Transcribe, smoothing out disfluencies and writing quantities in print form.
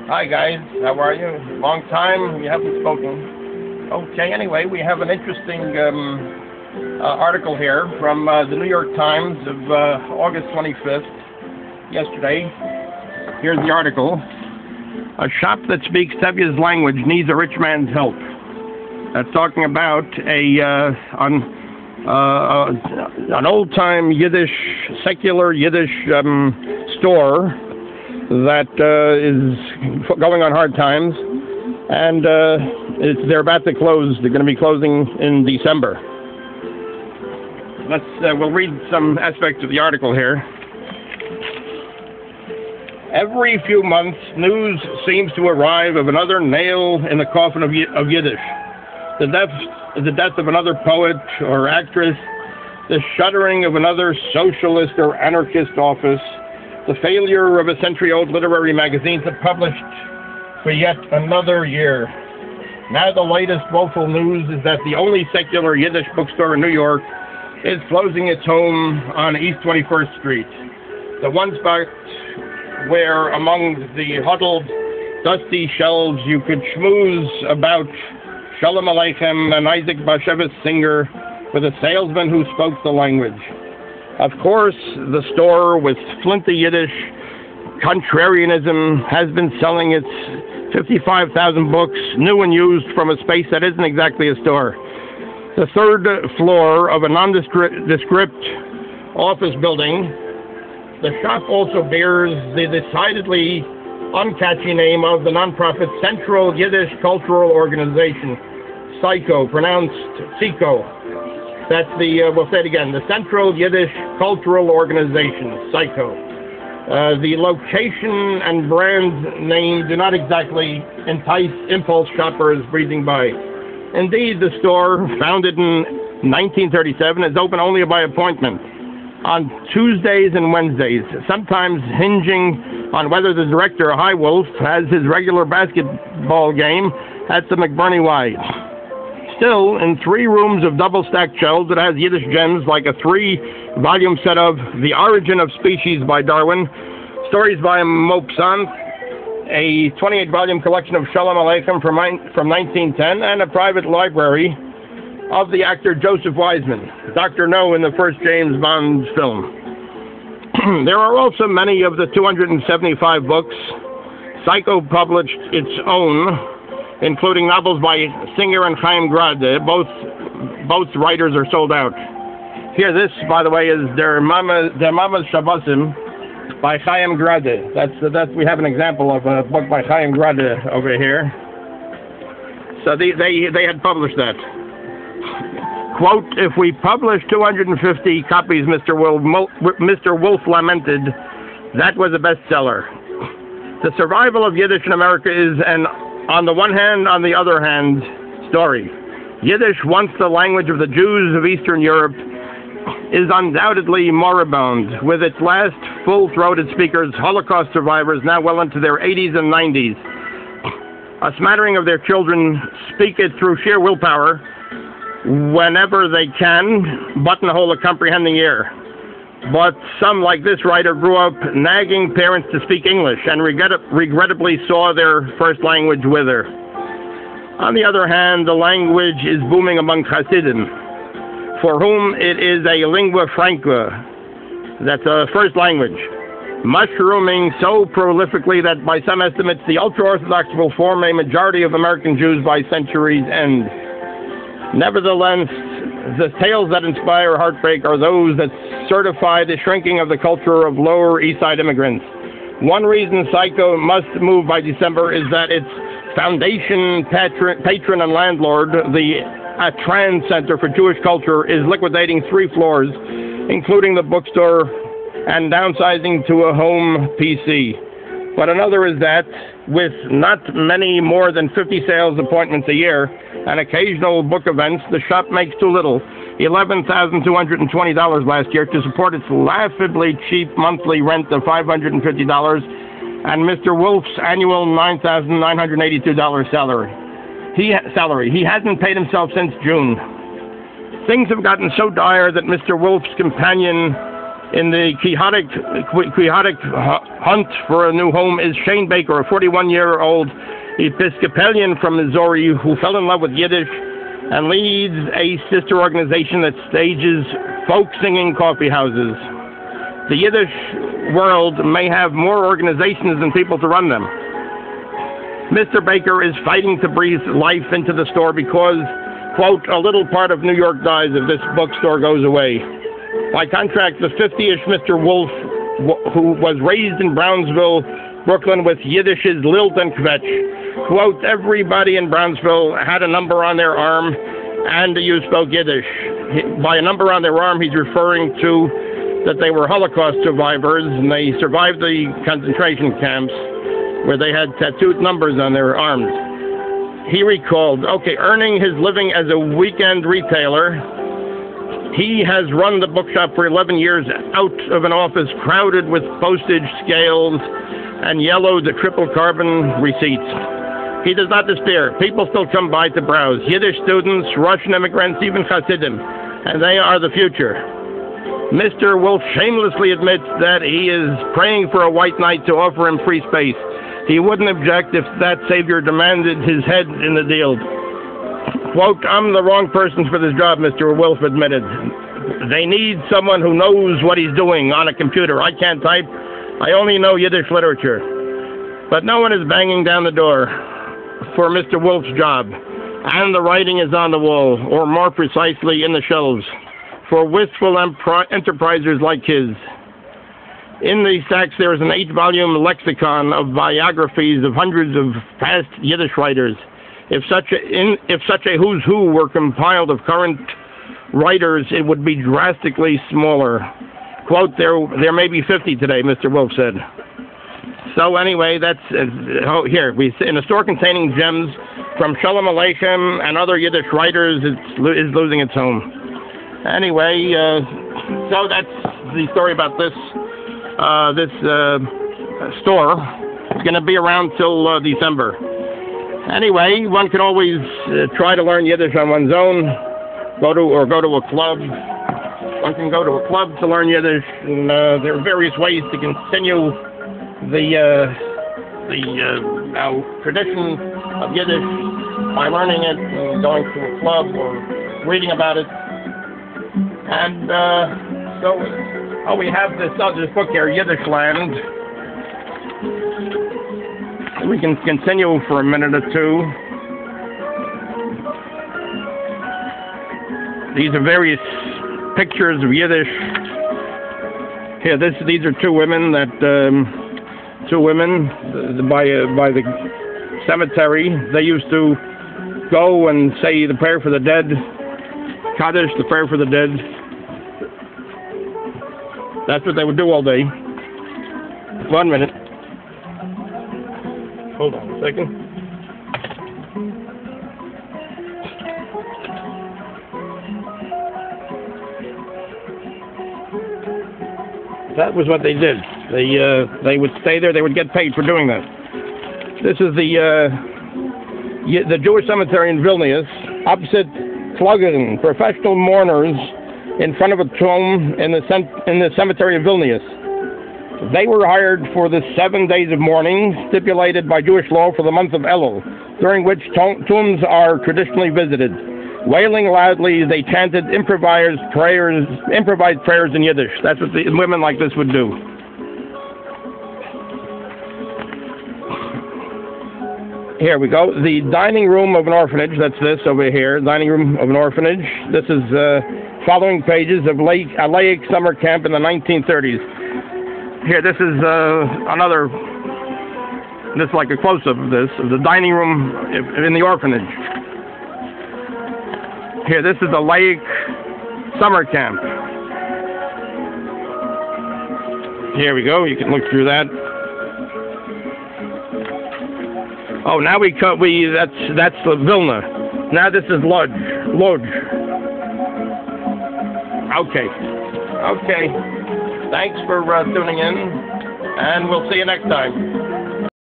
Hi guys, how are you? Long time, we haven't spoken. Okay, anyway, we have an interesting article here from the New York Times of August 25th, yesterday. Here's the article. A shop that speaks Tevye's language needs a rich man's help. That's talking about an old-time Yiddish, secular Yiddish store that is going on hard times, and they're about to close. They're going to be closing in December. We'll read some aspects of the article here. Every few months, news seems to arrive of another nail in the coffin of Yiddish. The death of another poet or actress, the shuttering of another socialist or anarchist office, the failure of a century-old literary magazine to publish for yet another year. Now the latest woeful news is that the only secular Yiddish bookstore in New York is closing its home on East 21st Street. The one spot where among the huddled, dusty shelves you could schmooze about Shalom Aleichem, an Isaac Bashevis singer with a salesman who spoke the language. Of course, the store with flinty Yiddish contrarianism has been selling its 55,000 books, new and used, from a space that isn't exactly a store. The third floor of a nondescript office building, the shop also bears the decidedly uncatchy name of the nonprofit Central Yiddish Cultural Organization, CYCO, pronounced CICO. That's we'll say it again, the Central Yiddish Cultural Organization, CYCO. The location and brand name do not exactly entice impulse shoppers breezing by. Indeed, the store, founded in 1937, is open only by appointment on Tuesdays and Wednesdays, sometimes hinging on whether the director, Hy Wolfe, has his regular basketball game at the McBurney Y. Still, in 3 rooms of double-stacked shelves, it has Yiddish gems like a 3-volume set of The Origin of Species by Darwin, stories by Maupassant, a 28-volume collection of Shalom Aleichem from 1910, and a private library of the actor Joseph Wiseman, Dr. No in the first James Bond film. There are also many of the 275 books CYCO published its own, including novels by Singer and Chaim Grade. Both writers are sold out. Here, this, by the way, is Der Mama's Shabbosim by Chaim Grade. That's we have an example of a book by Chaim Grade over here. So they had published that. Quote, if we publish 250 copies, Mr. Wolfe lamented, that was a bestseller. The survival of Yiddish in America is an on the one hand, on the other hand story. Yiddish, once the language of the Jews of Eastern Europe, is undoubtedly moribund, with its last full-throated speakers, Holocaust survivors, now well into their 80s and 90s. A smattering of their children speak it through sheer willpower, whenever they can, buttonhole a comprehending ear. But some, like this writer, grew up nagging parents to speak English and regrettably saw their first language wither. On the other hand, the language is booming among Hasidim, for whom it is a lingua franca, that's a first language, mushrooming so prolifically that by some estimates the ultra-Orthodox will form a majority of American Jews by century's end. Nevertheless, the tales that inspire heartbreak are those that certify the shrinking of the culture of Lower East Side immigrants. One reason CYCO must move by December is that its foundation patron and landlord, the Trans Center for Jewish Culture, is liquidating 3 floors, including the bookstore, and downsizing to a home PC. But another is that, with not many more than 50 sales appointments a year and occasional book events, the shop makes too little, $11,220 last year, to support its laughably cheap monthly rent of $550 and Mr. Wolfe's annual $9,982 salary. He hasn't paid himself since June. Things have gotten so dire that Mr. Wolfe's companion In the quixotic hunt for a new home is Shane Baker, a 41-year-old Episcopalian from Missouri who fell in love with Yiddish and leads a sister organization that stages folk singing coffee houses. The Yiddish world may have more organizations than people to run them. Mr. Baker is fighting to breathe life into the store because, quote, a little part of New York dies if this bookstore goes away. By contrast, the 50-ish Mr. Wolfe, who was raised in Brownsville, Brooklyn, with Yiddish's lilt and kvetch, quote, everybody in Brownsville had a number on their arm and you spoke Yiddish. By a number on their arm, he's referring to that they were Holocaust survivors and they survived the concentration camps where they had tattooed numbers on their arms. He recalled, okay, earning his living as a weekend retailer, he has run the bookshop for 11 years out of an office crowded with postage scales and yellowed triple carbon receipts. He does not despair. People still come by to browse. Yiddish students, Russian immigrants, even Hasidim, and they are the future. Mr. Wolfe shamelessly admits that he is praying for a white knight to offer him free space. He wouldn't object if that savior demanded his head in the deal. Quote, I'm the wrong person for this job, Mr. Wolfe admitted. They need someone who knows what he's doing on a computer. I can't type. I only know Yiddish literature. But no one is banging down the door for Mr. Wolfe's job. And the writing is on the wall, or more precisely, in the shelves, for wistful enterprisers like his. In the stacks there is an 8-volume lexicon of biographies of hundreds of past Yiddish writers. If such a who's who were compiled of current writers, it would be drastically smaller. Quote, there may be 50 today, Mr. Wolfe said. So anyway, that's here. In a store containing gems from Shalom Aleichem and other Yiddish writers, is losing its home. Anyway, so that's the story about this store. It's going to be around till December. Anyway, one can always try to learn Yiddish on one's own. Go to a club. One can go to a club to learn Yiddish, and there are various ways to continue the tradition of Yiddish by learning it, and going to a club or reading about it. And so we have this book here, Yiddish Land. We can continue for a minute or two. These are various pictures of Yiddish. Here, these are two women by the cemetery. They used to go and say the prayer for the dead, Kaddish, the prayer for the dead. That's what they would do all day. 1 minute. Hold on a second. That was what they did. They would stay there. They would get paid for doing that. This is the Jewish cemetery in Vilnius, opposite Kluggen. Professional mourners in front of a tomb in the cemetery of Vilnius. They were hired for the 7 days of mourning stipulated by Jewish law for the month of Elul, during which tombs are traditionally visited. Wailing loudly, they chanted improvised prayers in Yiddish. That's what the women like this would do. Here we go. The dining room of an orphanage. That's this over here. Dining room of an orphanage. This is following pages of a laic summer camp in the 1930s. Here, this is another. This is like a close-up of the dining room in the orphanage. Here, this is the laic summer camp. Here we go. You can look through that. Oh, now that's the Vilna. Now this is Lodz. Okay. Thanks for tuning in, and we'll see you next time.